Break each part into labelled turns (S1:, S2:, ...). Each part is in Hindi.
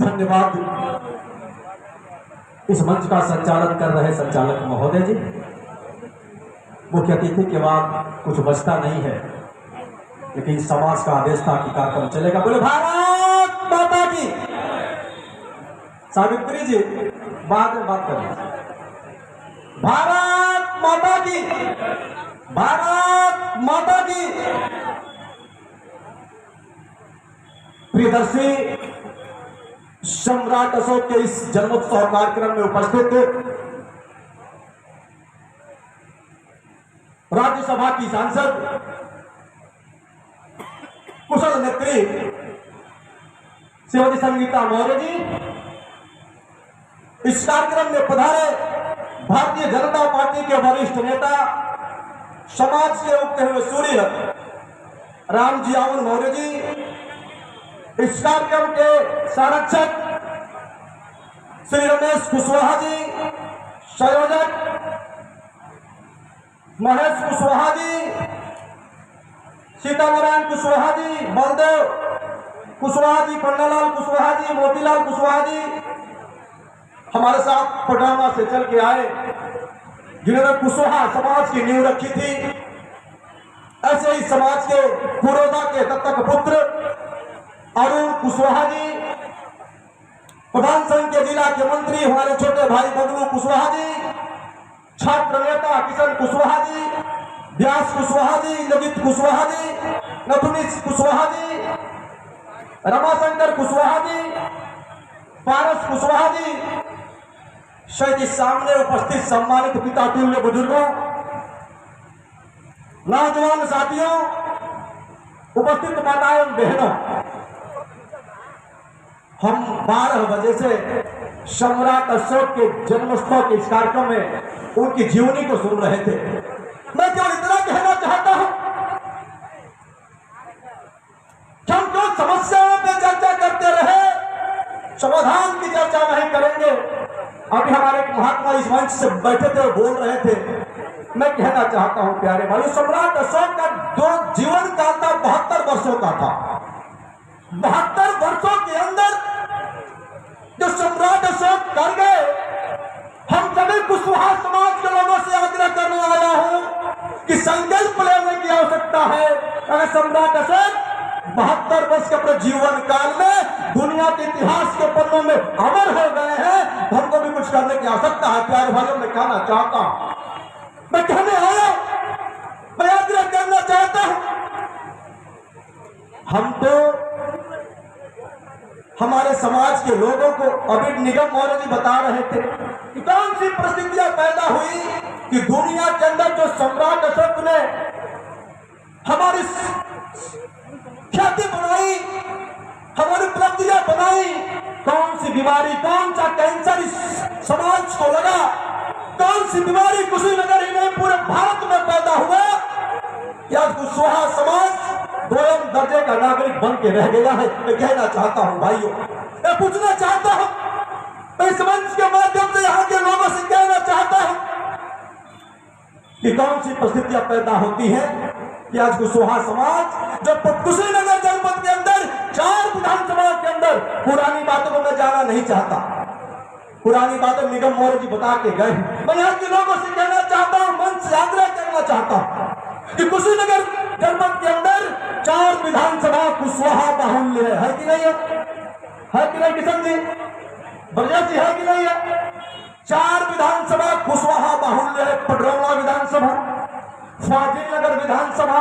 S1: धन्यवाद। इस मंच का संचालन कर रहे संचालक महोदय जी। मुख्य अतिथि के बाद कुछ बचता नहीं है, लेकिन समाज का आदेश था कि कार्यक्रम चलेगा। बोले भारत माता की। सावित्री जी बाद में बात करें। भारत माता की, भारत माता की। प्रियदर्शी, सम्राट अशोक के इस जन्मोत्सव कार्यक्रम में उपस्थित राज्यसभा की सांसद कुशल नेत्री श्रीमती संगीता मौर्य जी, इस कार्यक्रम में पधारे भारतीय जनता पार्टी के वरिष्ठ नेता, समाज के उगते हुए सूर्य रामजी आवन मौर्य जी, इस कार्यक्रम के संरक्षक श्री रमेश कुशवाहा जी, संयोजक महेश कुशवाहा जी, सीतानारायण कुशवाहा जी, बलदेव कुशवाहा जी, पन्नालाल कुशवाहा जी, मोतीलाल कुशवाहा जी हमारे साथ पटामा से चल के आए, जिन्होंने कुशवाहा समाज की नींव रखी थी। ऐसे ही समाज के पुरोधा के दत्तक पुत्र अरुण कुशवाहा जी, प्रधान संघ के जिला के मंत्री हमारे छोटे भाई बबलू कुशवाहा जी, छात्र नेता किशन कुशवाहा जी, व्यास कुशवाहा जी, ललित कुशवाहा जी, नथुनीश कुशवाहा जी, रमाशंकर कुशवाहा जी, पारस कुशवाहा जी, सहित सामने उपस्थित सम्मानित पिता तुल्य बुजुर्गों, नौजवान साथियों, उपस्थित माताओं बहनों, हम 12 बजे से सम्राट अशोक के जन्मोत्सव के इस कार्यक्रम में उनकी जीवनी को सुन रहे थे। मैं केवल इतना कहना चाहता हूं कि हम जो समस्याओं पे चर्चा करते रहे, समाधान की चर्चा नहीं करेंगे। अभी हमारे एक महात्मा इस मंच से बैठे थे और बोल रहे थे। मैं कहना चाहता हूं प्यारे भाई, सम्राट अशोक का जो जीवन काल था 72 वर्षों का था। 72 वर्षों के अंदर जो सम्राट अशोक कर गए, हम सभी कुशवाहा समाज के लोगों से आग्रह करने आया हूं कि संकल्प लेने की आवश्यकता है। अगर सम्राट अशोक 72 वर्ष के अपने जीवन काल में दुनिया के इतिहास के पन्नों में अमर हो गए हैं, तो हमको भी कुछ करने की आवश्यकता है। प्यारे भाइयों, मैं कहना चाहता हूं, मैं कहने आया, मैं आग्रह करना चाहता हूं, हम तो हमारे समाज के लोगों को अभी निगम मौर्य जी बता रहे थे कि कौन सी परिस्थितियां पैदा हुई कि दुनिया के अंदर जो सम्राट अशोक ने हमारी ख्याति बनाई, हमारी उपलब्धियां बनाई, कौन सी बीमारी, कौन सा कैंसर इस समाज को लगा, कौन सी बीमारी कुशीनगर ही नहीं पूरे भारत में पैदा हुआ कि आज कुशवाहा समाज 2 दर्जे का नागरिक बन के रह गया है। मैं कहना चाहता हूं भाइयों, मैं पूछना चाहता हूं, मैं इस मंच के माध्यम से यहाँ के लोगों से कहना चाहता हूं कि कौन सी परिस्थितियां पैदा होती हैं कि आज कुशवाहा समाज जो कुशीनगर जनपद के अंदर 4 विधानसभा के अंदर, पुरानी बातों को मैं जाना नहीं चाहता, पुरानी बातें निगम मौर्य जी बता के गए। मैं यहाँ के लोगों से कहना चाहता हूँ, मंच से आग्रह करना चाहता हूँ कि कुशीनगर जनपद के अंदर 4 विधानसभा कुशवाहा बाहुल्य है कि नहीं है कि नहीं किशन जी, ब्रजेश जी, है कि नहीं है? 4 विधानसभा कुशवाहा बाहुल्य है। पडरौना विधानसभा, फाजिल नगर विधानसभा,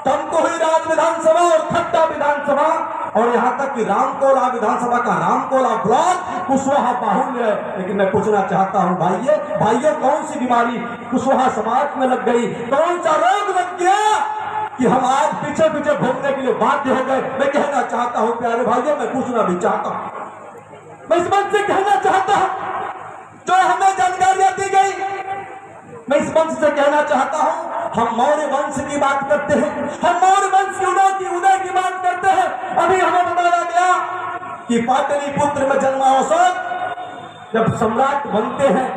S1: तमकोही राज विधानसभा और खट्टा विधानसभा, और यहाँ तक कि रामकोला विधानसभा का रामकोला ब्लॉक कुशवाहा बाहुल्य है। लेकिन मैं पूछना चाहता हूँ भाइयों, कौन सी बीमारी कुशवाहा समाज में लग गई, कौन सा रोग लग गया कि हम आज पीछे पीछे घूमने के लिए बाध्य हो गए? मैं कहना चाहता हूँ प्यारे भाइयों, मैं पूछना भी चाहता हूँ, मैं इस मंच से कहना चाहता हूँ, जो हमें जानकारियां दी गई, मैं इस मंच से कहना चाहता हूं, हम मौर्य वंश की बात करते हैं, हम मौर्य वंश की उदय की बात करते हैं। अभी हमें बताया गया कि पाटलिपुत्र में जन्मा अशोक जब सम्राट बनते हैं,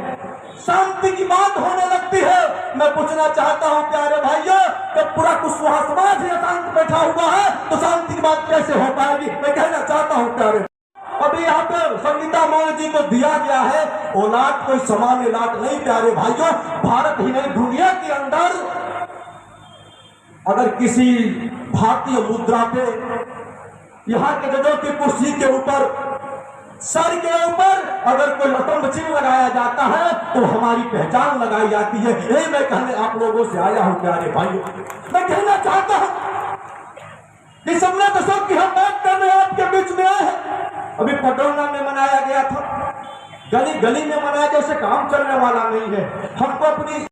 S1: शांति की बात होने लगती है। मैं पूछना चाहता हूं प्यारे भाइयों, जब पूरा कुशवाहा समाज ही अशांत बैठा हुआ है तो शांति की बात कैसे हो पाएगी? मैं कहना चाहता हूं प्यारे, अभी यहाँ पर संगीता मौर्य जी को दिया गया है। वो लाट कोई सामान्य लाट नहीं प्यारे भाइयों, भारत ही नहीं दुनिया के अंदर अगर किसी भारतीय मुद्रा पे यहाँ के जजों की कुर्सी के ऊपर सर के ऊपर अगर कोई स्तंभ चिन्ह लगाया जाता है तो हमारी पहचान लगाई जाती है। ये मैं कहने आप लोगों से आया हूं प्यारे भाइयों। मैं कहना चाहता हूं कि सम्राट अशोक की हम बात करने आपके बीच में आए हैं। अभी पटौना में मनाया गया था, गली गली में मनाया गया, उसे काम चलने वाला नहीं है। हमको अपनी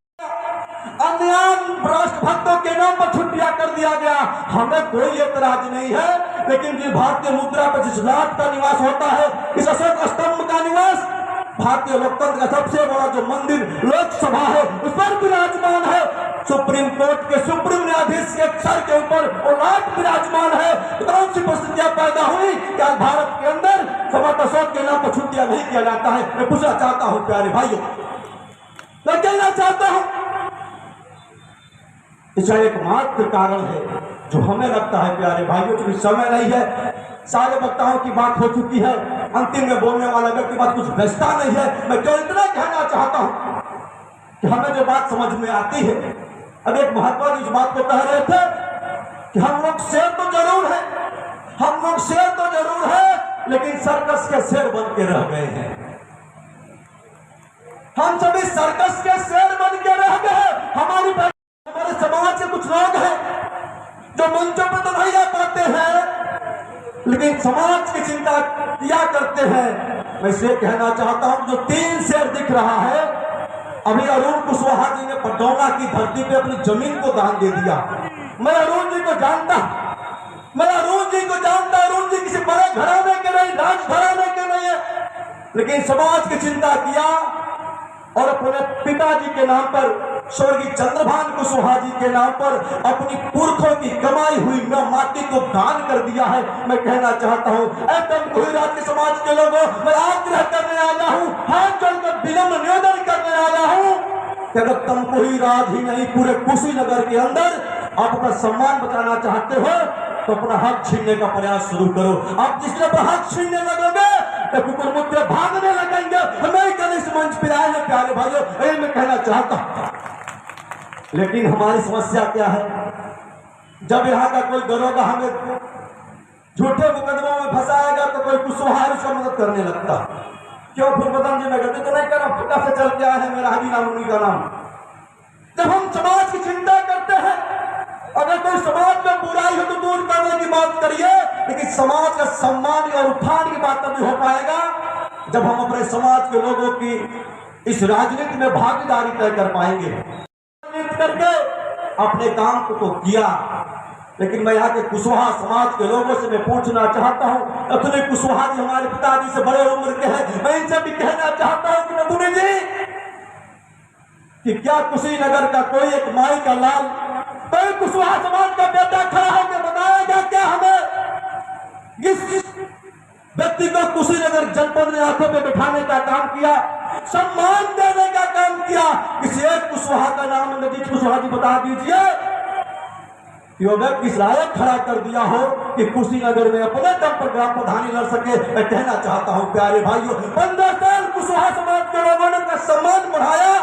S1: अन्यान राष्ट्रभक्तों के नाम पर छुट्टियां कर दिया गया, हमें कोई एतराज नहीं है। लेकिन जिस भारतीय मुद्रा पर जिस लाट का निवास होता है, इस अशोक स्तंभ का निवास, भारतीय लोकतंत्र का सबसे बड़ा जो मंदिर लोकसभा है उस पर विराजमान है। सुप्रीम कोर्ट के सुप्रीम न्यायाधीश के सर के ऊपर वो लाट विराजमान है। तो कौन सी परिस्थितियां पैदा हुई कि आज भारत के अंदर सम्राट अशोक के नाम पर छुट्टियां नहीं किया जाता है? मैं पूछना चाहता हूं प्यारे भाइयों, मैं कहना चाहता हूं इसका एकमात्र कारण है जो हमें लगता है प्यारे भाइयों, क्योंकि समय नहीं है, सारे वक्ताओं की बात हो चुकी है, अंतिम में बोलने वाला व्यक्ति बात कुछ बचता नहीं है। मैं केवल इतना कहना चाहता हूं कि हमें जो बात समझ में आती है, अब एक महात्मा जी इस बात को कह रहे थे कि हम लोग शेर तो जरूर है, हम लोग शेर तो जरूर है, लेकिन सर्कस के शेर बन के रह गए हैं। हम सभी सर्कस के शेर बन के रह गए। हमारे समाज से कुछ लोग हैं जो मंचों पर तो नहीं आ पाते हैं, लेकिन समाज की चिंता किया करते हैं। मैं इसलिए कहना चाहता हूं जो 3 शेर दिख रहा है, अभी अरुण कुशवाहा जी ने पटौना की धरती पे अपनी जमीन को दान दे दिया। मैं अरुण जी को जानता, अरुण जी किसी बड़े घराने के नहीं, राज घराने के नहीं है, लेकिन समाज की चिंता किया और अपने पिताजी के नाम पर, स्वर्गीय चंद्रभान कुशवाहा जी के नाम पर अपनी पुरखों की कमाई हुई माटी को दान कर दिया है। मैं कहना चाहता हूं तमकुही राज के समाज के लोगों, मैं आग्रह करने आया हूं, हाथ जोड़कर विनम्र निवेदन करने आया हूं कि अगर तमकुही राज ही नहीं पूरे कुशीनगर के अंदर आप अपना सम्मान बचाना चाहते हो तो अपना हक छीनने का प्रयास शुरू करो। आप जिसने अपना हक छीनने लगोगे तो कुकुर मुद्दे भागने लगेंगे। हमें कल इस मंच पर आए हैं प्यारे भाइयों, यही मैं कहना चाहता हूं। लेकिन हमारी समस्या क्या है, जब यहाँ का कोई दरोगा हमें झूठे मुकदमों में फंसाएगा तो कोई कुशवाहा उसका मदद करने लगता। क्यों फुलबदन जी, मैं गलती तो नहीं कर रहा, फुल्का से चल के आया है, मेरा हबी नाम उन्हीं का नाम। जब हम समाज की चिंता करते हैं, अगर कोई समाज में बुराई हो तो दूर करने की बात करिए, लेकिन समाज का सम्मान और उत्थान की बात नहीं हो पाएगा जब हम अपने समाज के लोगों की इस राजनीति में भागीदारी तय कर पाएंगे। करके अपने काम को तो किया, लेकिन मैं यहाँ के कुशवाहा समाज के लोगों से मैं पूछना चाहता हूँ, नथुनी कुशवाहा जी हमारे पिताजी से बड़े उम्र के हैं, मैं इनसे भी कहना चाहता हूँ कि नथुनी जी, कि क्या कुशीनगर का कोई एक माई का लाल, कोई कुशवाहा समाज का बेटा खड़ा होकर बताएगा क्या हमें इस व्यक्ति को कुशीनगर जनपद ने आंखों पे बिठाने का काम किया, सम्मान देने का काम किया? किसी एक कुशवाहा का नाम नजीब कुशवाहा जी बता दीजिए कि वो व्यक्ति इस लायक खड़ा कर दिया हो कि कुशीनगर में अपने दम पर ग्राम प्रधानी लड़ सके। मैं कहना चाहता हूं प्यारे भाइयों, 15 साल कुशवाहा समाज के लोगों ने सम्मान बढ़ाया,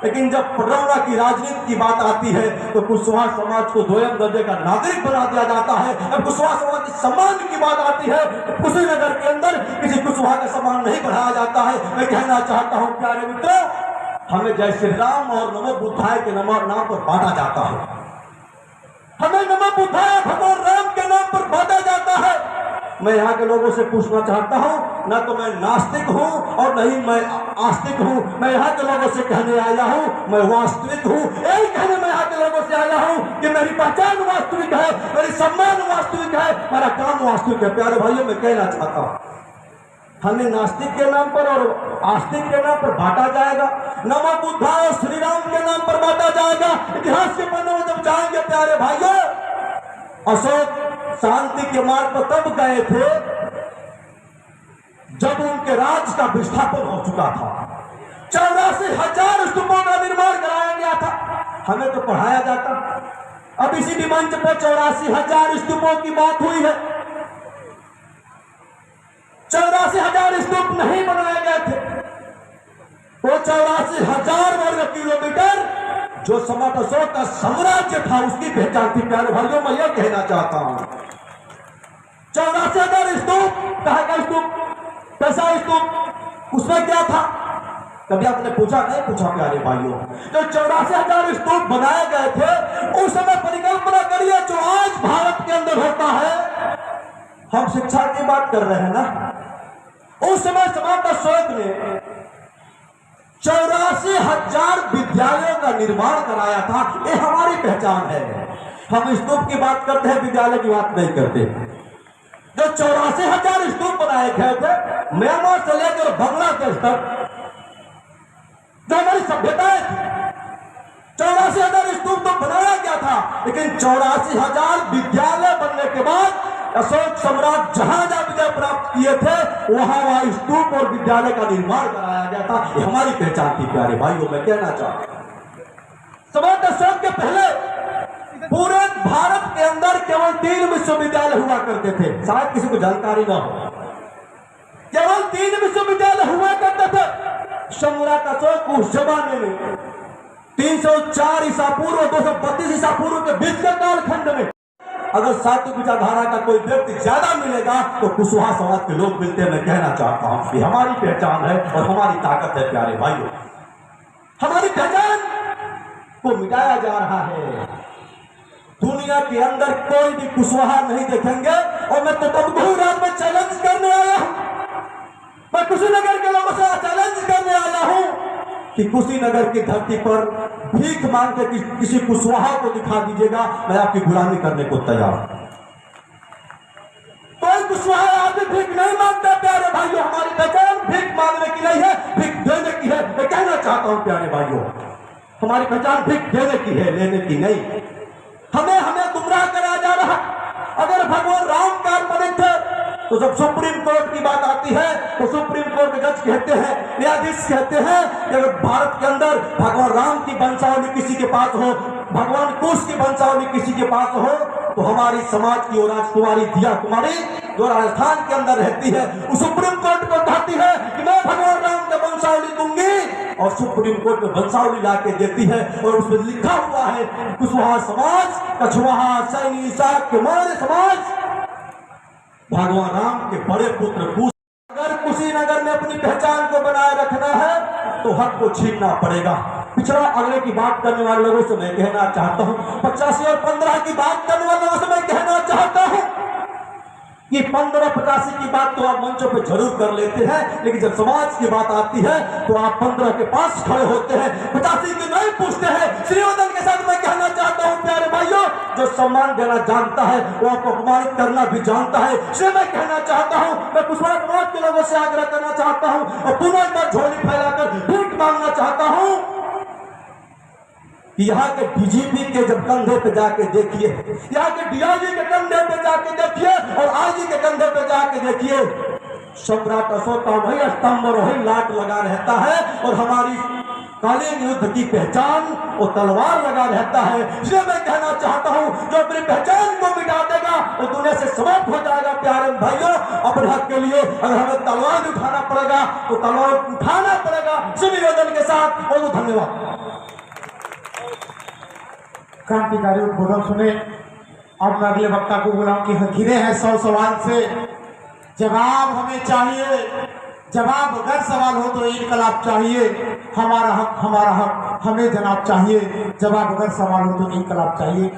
S1: लेकिन जब पटौना की राजनीति की बात आती है तो कुशवाहा समाज को दोयम दर्जे का नागरिक बना दिया जाता है। अब कुशवाहा समाज के सम्मान की बात आती है तो कुशीनगर के अंदर किसी कुशवाहा का सम्मान नहीं बढ़ाया जाता है। मैं कहना चाहता हूं प्यारे मित्रों, हमें जय श्री राम और नमो बुद्धाय के नाम पर बांटा जाता है, हमें नमो बुद्धाय भगवान राम के नाम पर बांटा जाता है। मैं यहाँ के लोगों से पूछना चाहता हूँ, ना तो मैं नास्तिक हूँ और नहीं मैं आस्तिक हूँ, मैं यहाँ के लोगों से कहने आया हूँ मैं वास्तविक हूँ। यही कहने मैं यहाँ के लोगों से आया हूँ कि मेरी पहचान वास्तविक है, मेरी सम्मान वास्तविक है, मेरा काम वास्तविक है। प्यारे भाइयों, मैं कहना चाहता हूँ हमें नास्तिक के नाम पर और आस्तिक के नाम पर बांटा जाएगा, नमो बुद्धा और श्री राम के नाम पर बांटा जाएगा। इतिहास के पन्नों में जब जाएंगे प्यारे भाइयों, अशोक शांति के मार्ग पर तब गए थे जब उनके राज का विस्थापन हो चुका था। 84,000 स्तूपों का निर्माण कराया गया था। हमें तो पढ़ाया जाता, अब इसी भी मंच पर 84,000 स्तूपों की बात हुई है। 84,000 स्तूप नहीं बनाए गए थे। वो 84,000 वर्ग किलोमीटर जो सम्राट अशोक का साम्राज्य था उसकी पहचान थी। प्यारे भाइयों, मैं यह कहना चाहता हूं 84,000 स्तूप, कहा का स्तूप, कैसा स्तूप, उसमें क्या था? कभी आपने पूछा? नहीं पूछा। प्यारे भाइयों, जो 84,000 स्तूप बनाए गए थे उस समय परिकल्पना करिए जो आज भारत के अंदर होता है। हम शिक्षा की बात कर रहे हैं ना, उस समय सम्राट अशोक ने 84,000 विद्यालयों का निर्माण कराया था। ये हमारी पहचान है। हम स्तूप की बात करते हैं, विद्यालय की बात नहीं करते। जो 84,000 स्तूप बनाए गए थे म्यांमार से लेकर बांग्लादेश तक जो हमारी सभ्यताएं थी, 84,000 स्तूप तो बनाया गया था, लेकिन 84,000 विद्यालय बनने के बाद अशोक सम्राट जहां जहां विजय प्राप्त किए थे वहां स्तूप और विद्यालय का निर्माण कराया गया था। ये हमारी पहचान थी। प्यारे भाइयों, मैं कहना चाहता हूं सम्राट अशोक के पहले पूरे भारत के अंदर केवल 3 विश्वविद्यालय हुआ करते थे। शायद किसी को जानकारी ना हो, केवल 3 विश्वविद्यालय हुआ करते थे। सम्राट अशोक उस जमाने में 304 ईसा पूर्व 232 ईसा पूर्व के बीच के कालखंड में अगर सात्विक विचारधारा का कोई व्यक्ति ज्यादा मिलेगा तो कुशवाहा समाज के लोग मिलते हैं। मैं कहना चाहता हूं कि हमारी पहचान है और हमारी ताकत है। प्यारे भाइयों, हमारी पहचान को मिटाया जा रहा है। दुनिया के अंदर कोई भी कुशवाहा नहीं देखेंगे। और मैं तो तमघूरात में चैलेंज करने आया हूं, मैं कुशीनगर के लोगों से चैलेंज करने आया हूं कि कुशीनगर की धरती पर भीख मांग के किसी कुशवाहा को दिखा दीजिएगा, मैं आपकी गुलामी करने को तैयार हूं। कोई कुशवाहा आपसे भीख नहीं मांगता। प्यारे भाइयों, हमारी पहचान भीख मांगने की नहीं है, भीख देने की है। मैं कहना चाहता हूं प्यारे भाइयों, हमारी पहचान भीख देने की है, लेने की नहीं। हमें गुमराह करा जा रहा। अगर भगवान राम काल्पनिक थे तो जब सुप्रीम कोर्ट की बात आती है तो सुप्रीम कोर्ट के जज कहते हैं, न्यायाधीश कहते हैं कि अगर भारत के अंदर भगवान राम की वंशावली किसी के पास हो, भगवान कुश की वंशावली किसी के पास हो, तो हमारी समाज की और राजकुमारी दिया कुमारी जो राजस्थान के अंदर रहती है वो सुप्रीम कोर्ट को कहती है कि मैं भगवान राम का वंशावली दूंगी, और सुप्रीम कोर्ट में वंशावली ला के देती है और उसमें लिखा हुआ है कुशवाहा समाज, कछवाहा, सैनी, शाक्य, मौर्य समाज भगवान राम के बड़े पुत्र कुश। अगर कुशीनगर में अपनी पहचान को बनाए रखना है तो हक को छीनना पड़ेगा। पिछड़ा अगले की बात करने वाले लोगों से मैं कहना चाहता हूं, 85 और 15 की बात करने वाले लोगों से मैं कहना चाहता हूं कि 15-85 की बात तो आप मंचों पे जरूर कर लेते हैं, लेकिन जब समाज की बात आती है तो आप 15 के पास खड़े होते हैं, 85 की नहीं पूछते हैं। श्रीवदन के साथ मैं कहना चाहता हूं प्यारे भाइयों, जो सम्मान देना जानता है वो आपको अपमानित करना भी जानता है। इसलिए मैं कहना चाहता हूं, मैं कुशवाहा समाज के लोगों से आग्रह करना चाहता हूं और पुनः एक बार झोली फैलाकर भीख मांगना चाहता हूं। यहाँ के डीजीपी के जब कंधे पे जाके देखिए, यहाँ के डीआईजी के कंधे पे जाके देखिए और आईजी के कंधे पे जाके देखिए, सम्राट अशोक का वही स्तंभ और वही लाट लगा रहता है और हमारी कालीन युद्ध की पहचान और तलवार लगा रहता है। इसलिए मैं कहना चाहता हूं, जो अपनी पहचान को मिटा देगा वो दुनिया से समाप्त हो जाएगा। प्यारे भाइयों, अपने हक के लिए अगर हमें तलवार भी उठाना पड़ेगा तो तलवार उठाना पड़ेगा। निवेदन के साथ बहुत धन्यवाद।
S2: क्रांतिकारी उद्बोधन सुने। अब मैं अगले वक्ता को बुलाऊं कि घिरे हैं 100 सवाल से, जवाब हमें चाहिए। जवाब अगर सवाल हो तो इनकलाब चाहिए। हमारा हक हमें जनाब चाहिए। जवाब अगर सवाल हो तो इनकलाब चाहिए।